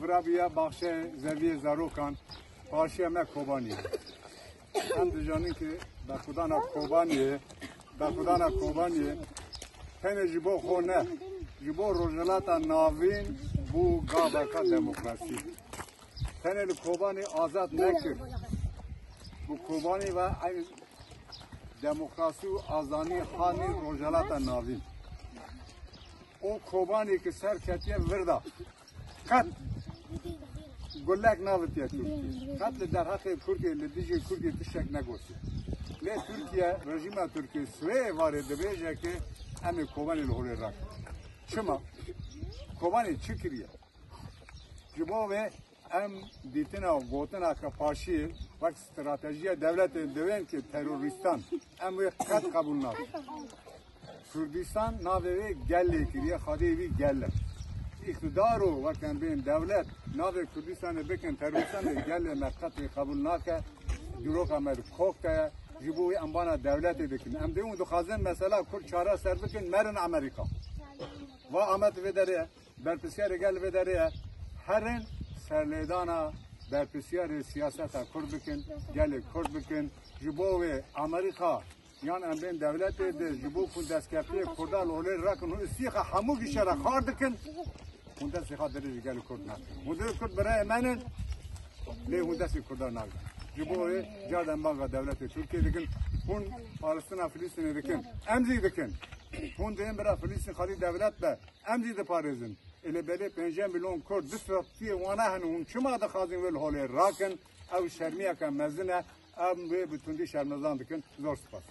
Vrabiya Bahçe Zeviye Zarokan Paşiye me Kobaniye. Hem de canın ki Bakudana Kobaniye Hene jibo xone jibo rojelata navin bu gabaka demokrasi. Hene li Kobani azat nekir. Bu Kobani ve aynı demokrasi azani hani rojelata navin. O Kobani ki serketiye virda. Kat Gullak navitiye Türkiye. Kat li derhaki Türkiye li diji Türkiye tişek negosi. Le Türkiye rejime Türkiye süre var edebece ki emi Kobani li holi rak. Çıma Kobani çıkırıya. Jibo ve em ditina gotina kapaşi bak stratejiye devlet deven ki teröristan em ve kat kabul nak. Kürdistan nave gelle kiriye hadevi gelle. İktidaru vaken ben devlet nave Kürdistan'ı beken teröristan gelle merkatı kabul nake dürok amer kokta jibo em bana devlet edekin. Em de onu kazan mesela Kürt çara serbikin merin Amerika. Ve Ahmet vedere berpisiyare gel vedere herin serledana berpisiyare siyaseta kurbikin gel kurbikin jibo ve Amerika yan ben devlet de jibo kun deskefte kurdal ole rakun istiha hamu gişara kardikin kun deskha derece gel kurdna mudur kurd bere emanen le hun desi kurdana jibo ve jardan banga devlet Türkiye dikin hun Palestina Filistin dikin emzi dikin hun deyim bera Filistin khali devlet be emzi de parizin ele bele 5 milyon Kurd distraktiye wana hanun çima da khazin vel hole raken ev şermiye kan mezine em ve bütün di şermezan dikin zor spas